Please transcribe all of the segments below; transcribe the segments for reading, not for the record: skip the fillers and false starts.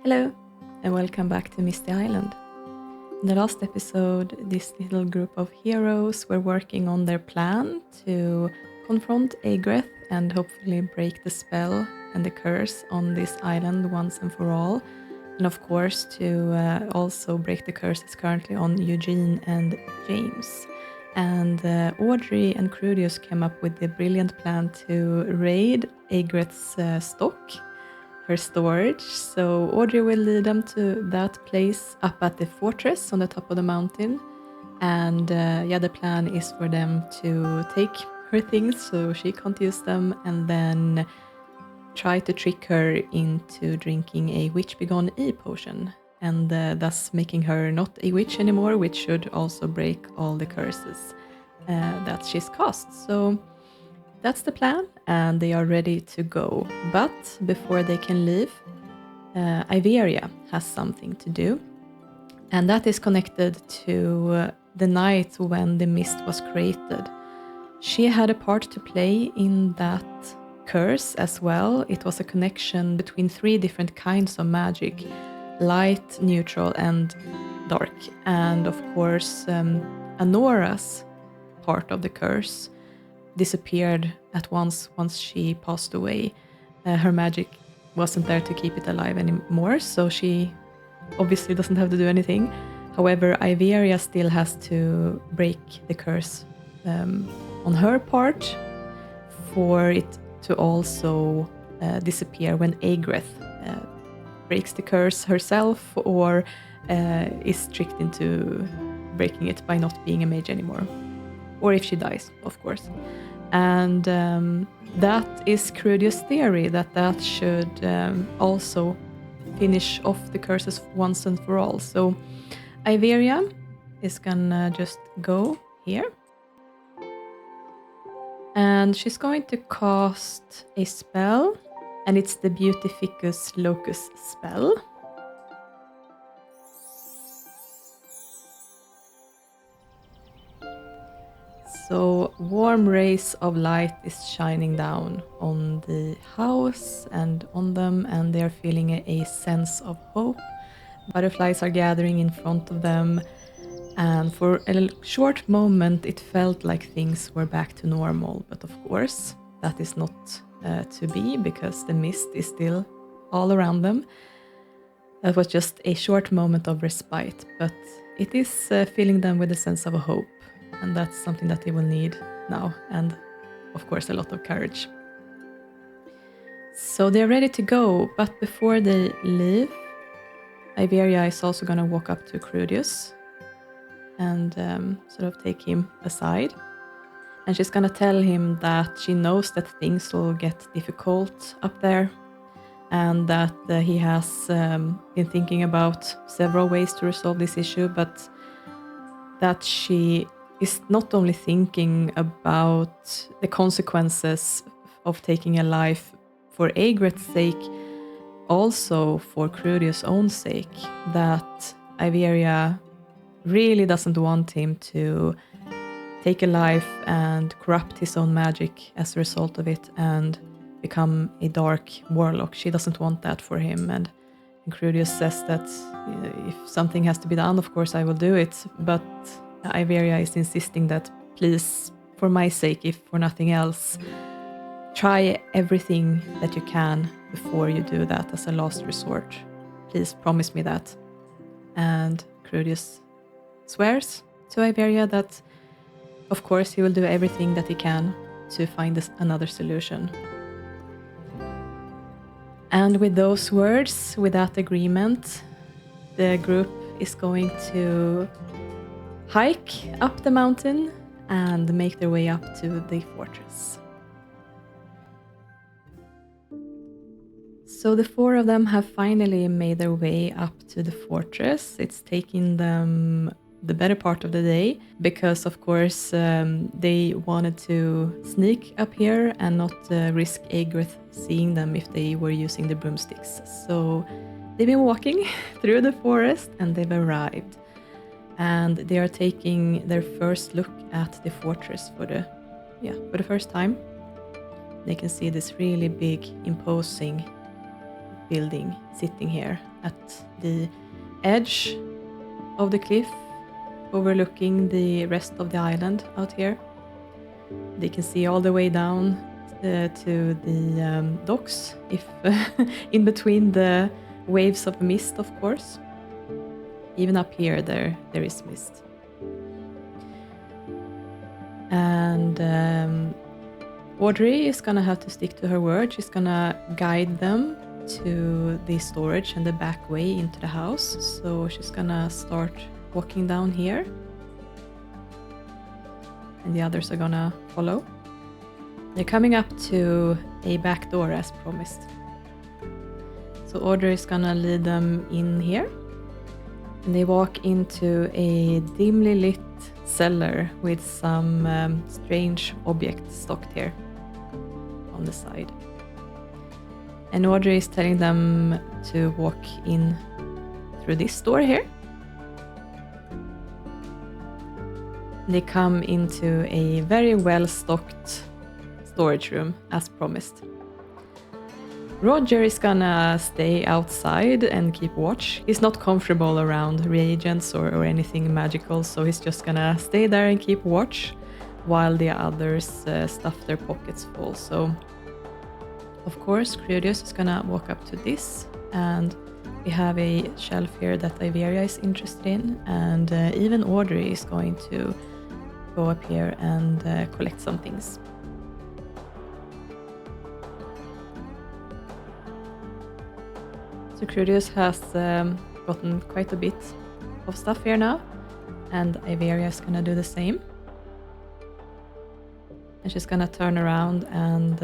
Hello, and welcome back to Misty Island. In the last episode, this little group of heroes were working on their plan to confront Agreth and hopefully break the spell and the curse on this island once and for all. And of course, to also break the curses currently on Eugene and James. And Audrey and Krudius came up with the brilliant plan to raid Agreth's stock, her storage. So Audrey will lead them to that place up at the fortress on the top of the mountain. And the plan is for them to take her things so she can't use them, and then try to trick her into drinking a witch-begone e-potion, and thus making her not a witch anymore, which should also break all the curses that she's cast. So that's the plan, and they are ready to go. But before they can leave, Iveria has something to do, and that is connected to the night when the mist was created. She had a part to play in that curse as well. It was a connection between 3 different kinds of magic: light, neutral, and dark. And of course, Anora's part of the curse disappeared at once she passed away. Her magic wasn't there to keep it alive anymore, so she obviously doesn't have to do anything. However, Iveria still has to break the curse on her part for it to also disappear when Agreth breaks the curse herself, or is tricked into breaking it by not being a mage anymore. Or if she dies, of course. And that is Krudius' theory, that should also finish off the curses once and for all. So Iveria is gonna just go here. And she's going to cast a spell, and it's the Beautificus Locus spell. So warm rays of light is shining down on the house and on them, and they're feeling a sense of hope. Butterflies are gathering in front of them, and for a short moment it felt like things were back to normal. But of course, that is not to be, because the mist is still all around them. That was just a short moment of respite, but it is filling them with a sense of hope. And that's something that they will need now, and of course a lot of courage. So they're ready to go, but before they leave, Iveria is also going to walk up to Krudius and sort of take him aside. And she's going to tell him that she knows that things will get difficult up there, and that he has been thinking about several ways to resolve this issue, but that she is not only thinking about the consequences of taking a life for Agreth's sake, also for Krudius' own sake, that Iveria really doesn't want him to take a life and corrupt his own magic as a result of it and become a dark warlock. She doesn't want that for him, and Krudius says that if something has to be done, of course I will do it, but Iveria is insisting that, please, for my sake, if for nothing else, try everything that you can before you do that as a last resort. Please promise me that. And Krudius swears to Iveria that, of course, he will do everything that he can to find another solution. And with those words, with that agreement, the group is going to hike up the mountain and make their way up to the fortress. So the 4 of them have finally made their way up to the fortress. It's taking them the better part of the day, because of course they wanted to sneak up here and not risk Agreth seeing them if they were using the broomsticks. So they've been walking through the forest and they've arrived. And they are taking their first look at the fortress for the first time. They can see this really big, imposing building sitting here at the edge of the cliff, overlooking the rest of the island out here. They can see all the way down to the docks, if in between the waves of mist, of course. Even up here, there is mist. And Audrey is gonna have to stick to her word. She's gonna guide them to the storage and the back way into the house. So she's gonna start walking down here. And the others are gonna follow. They're coming up to a back door as promised. So Audrey is gonna lead them in here. And they walk into a dimly lit cellar with some strange objects stocked here on the side. And Audrey is telling them to walk in through this door here. They come into a very well-stocked storage room, as promised. Roger is gonna stay outside and keep watch. He's not comfortable around reagents or anything magical, so he's just gonna stay there and keep watch while the others stuff their pockets full. So, of course, Krudius is gonna walk up to this, and we have a shelf here that Iveria is interested in, and even Audrey is going to go up here and collect some things. So Krudius has gotten quite a bit of stuff here now, and Iveria is gonna do the same. And she's gonna turn around and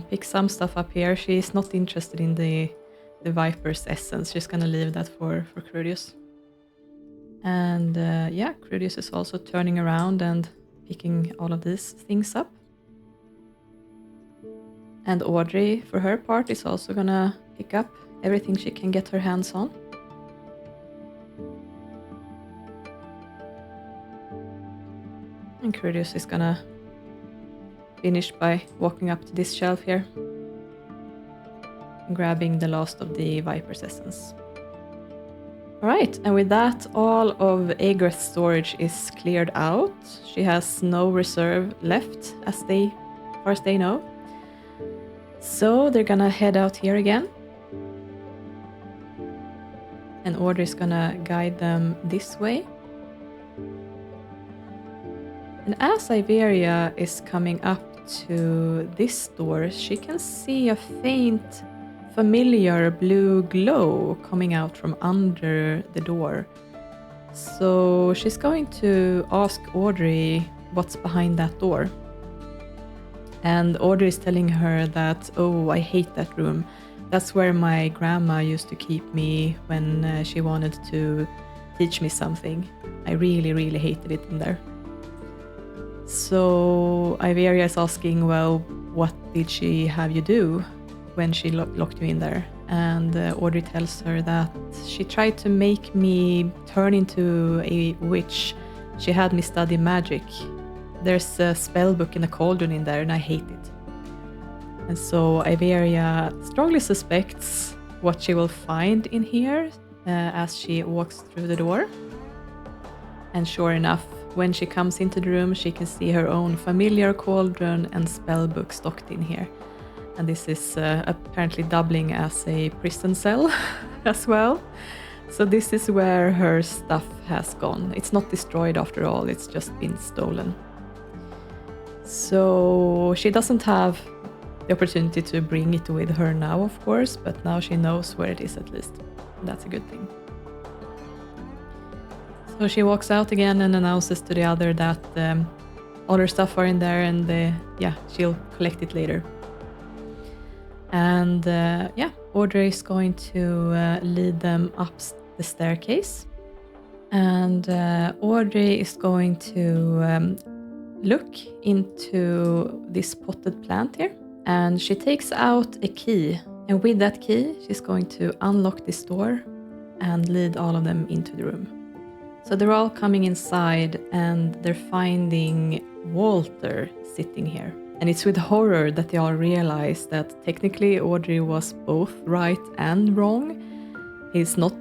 pick some stuff up here. She's not interested in the Viper's essence. She's gonna leave that for Krudius. And yeah, Krudius is also turning around and picking all of these things up. And Audrey, for her part, is also gonna pick up everything she can get her hands on. And Krudius is gonna finish by walking up to this shelf here and grabbing the last of the Viper's essence. Alright, and with that, all of Agreth's storage is cleared out. She has no reserve left, as far as they know. So they're gonna head out here again. And Audrey's gonna guide them this way. And as Iveria is coming up to this door, she can see a faint, familiar blue glow coming out from under the door. So she's going to ask Audrey what's behind that door. And Audrey is telling her that, oh, I hate that room. That's where my grandma used to keep me when she wanted to teach me something. I really, really hated it in there. So Iveria is asking, well, what did she have you do when she locked you in there? And Audrey tells her that she tried to make me turn into a witch. She had me study magic. There's a spell book in a cauldron in there and I hate it. And so Iveria strongly suspects what she will find in here as she walks through the door. And sure enough, when she comes into the room, she can see her own familiar cauldron and spell book stocked in here. And this is apparently doubling as a prison cell as well. So this is where her stuff has gone. It's not destroyed after all, it's just been stolen. So she doesn't have the opportunity to bring it with her now, of course, but now she knows where it is at least. That's a good thing. So she walks out again and announces to the other that all her stuff are in there and yeah, she'll collect it later. And yeah, Audrey is going to lead them up the staircase. And Audrey is going to look into this potted plant here. And she takes out a key. And with that key, she's going to unlock this door and lead all of them into the room. So they're all coming inside and they're finding Walter sitting here. And it's with horror that they all realize that technically Audrey was both right and wrong. He's not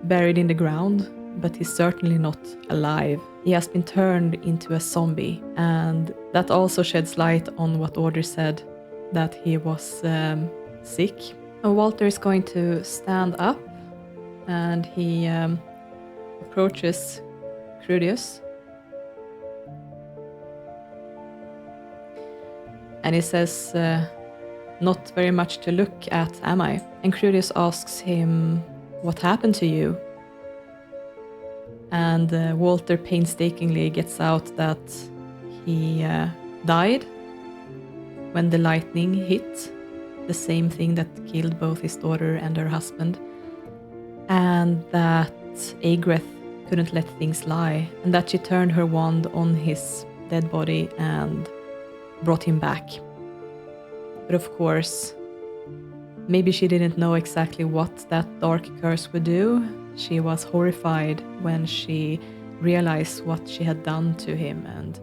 buried in the ground, but he's certainly not alive. He has been turned into a zombie, and that also sheds light on what Audrey said, that he was sick. And Walter is going to stand up, and he approaches Krudius. And he says, not very much to look at, am I? And Krudius asks him, what happened to you? And Walter painstakingly gets out that he died when the lightning hit, the same thing that killed both his daughter and her husband, and that Aigreth couldn't let things lie, and that she turned her wand on his dead body and brought him back. But of course, maybe she didn't know exactly what that dark curse would do. She was horrified when she realized what she had done to him, and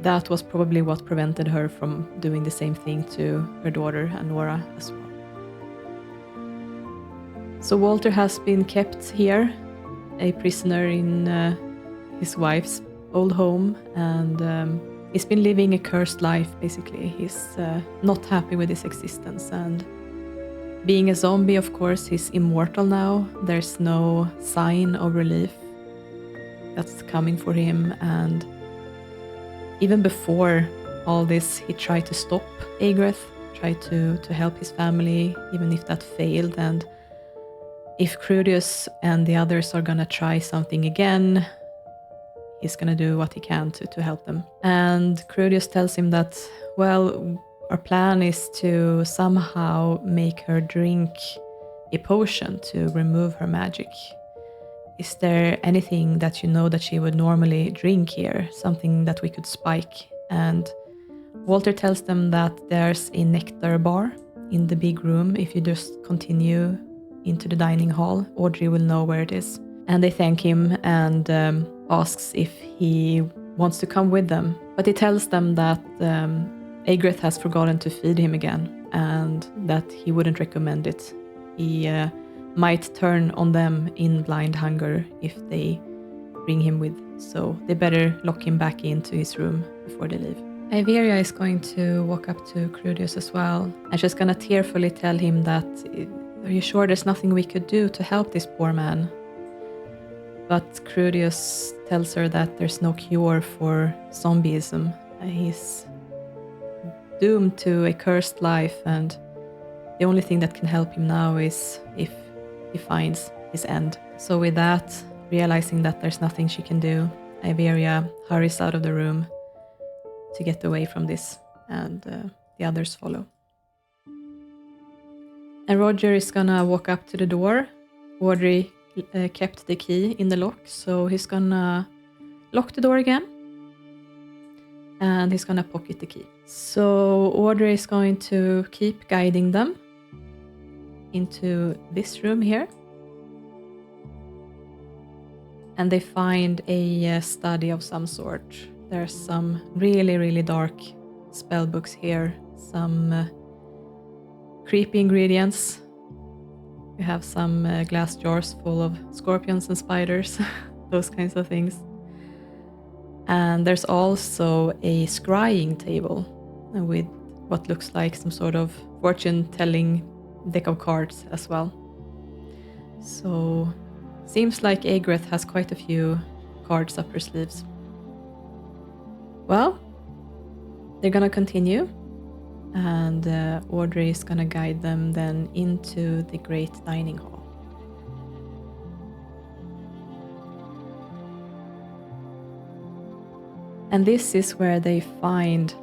that was probably what prevented her from doing the same thing to her daughter Anora as well. So Walter has been kept here, a prisoner in his wife's old home, and he's been living a cursed life, basically. He's not happy with his existence, and being a zombie, of course, he's immortal now. There's no sign of relief that's coming for him, and even before all this, he tried to stop Aigreth, tried to help his family, even if that failed. And if Krudius and the others are gonna try something again, he's gonna do what he can to help them. And Krudius tells him that, well, our plan is to somehow make her drink a potion to remove her magic. Is there anything that you know that she would normally drink here? Something that we could spike? And Walter tells them that there's a nectar bar in the big room. If you just continue into the dining hall, Audrey will know where it is. And they thank him and asks if he wants to come with them. But he tells them that Aigreth has forgotten to feed him again, and that he wouldn't recommend it. He might turn on them in blind hunger if they bring him with, so they better lock him back into his room before they leave. Iveria is going to walk up to Krudius as well, and she's gonna tearfully tell him that, are you sure there's nothing we could do to help this poor man? But Krudius tells her that there's no cure for zombieism. He's doomed to a cursed life, and the only thing that can help him now is if he finds his end. So with that, realizing that there's nothing she can do, Iveria hurries out of the room to get away from this, and the others follow. And Roger is gonna walk up to the door. Audrey kept the key in the lock, so he's gonna lock the door again, and he's gonna pocket the key. So Audrey is going to keep guiding them into this room here, and they find a study of some sort. There's some really dark spell books here, some creepy ingredients. We have some glass jars full of scorpions and spiders, those kinds of things. And there's also a scrying table with what looks like some sort of fortune-telling deck of cards as well. So, seems like Aigreth has quite a few cards up her sleeves. Well, they're gonna continue, and Audrey is gonna guide them then into the great dining hall. And this is where they find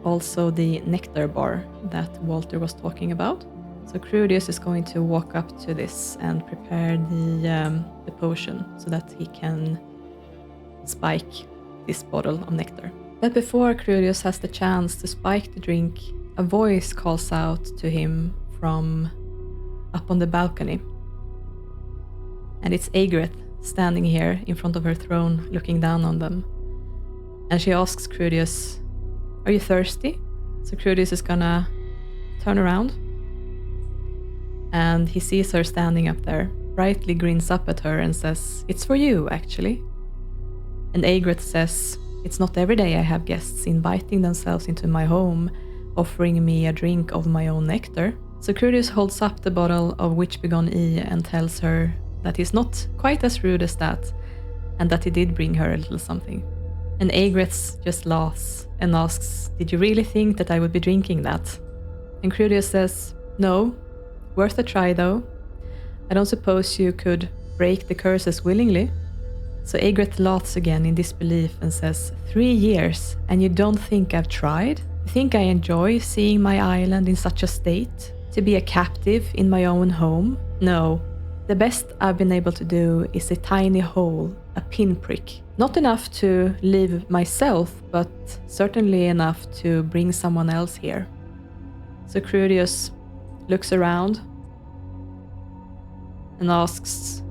also the nectar bar that Walter was talking about. So Krudius is going to walk up to this and prepare the potion so that he can spike this bottle of nectar. But before Krudius has the chance to spike the drink, a voice calls out to him from up on the balcony. And it's Aigreth standing here in front of her throne, looking down on them. And she asks Krudius, "Are you thirsty?" So Krudius is gonna turn around. And he sees her standing up there, brightly grins up at her and says, "It's for you, actually." And Aigrith says, "It's not every day I have guests inviting themselves into my home, offering me a drink of my own nectar." So Krudius holds up the bottle of Witch Begone E and tells her that he's not quite as rude as that, and that he did bring her a little something. And Aigrith just laughs and asks, "Did you really think that I would be drinking that?" And Krudius says, "No, worth a try though. I don't suppose you could break the curses willingly." So Aigrith laughs again in disbelief and says, 3 years, and you don't think I've tried? You think I enjoy seeing my island in such a state? To be a captive in my own home? No. The best I've been able to do is a tiny hole, a pinprick. Not enough to leave myself, but certainly enough to bring someone else here." So Krudius looks around and asks,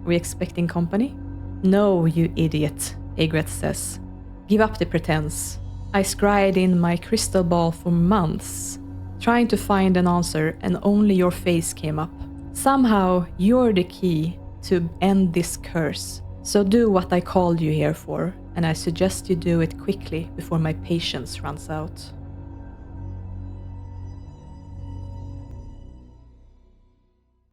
"Are we expecting company?" "No, you idiot," Aigrith says. "Give up the pretense. I scryed in my crystal ball for months, trying to find an answer, and only your face came up. Somehow, you're the key to end this curse. So do what I called you here for, and I suggest you do it quickly before my patience runs out."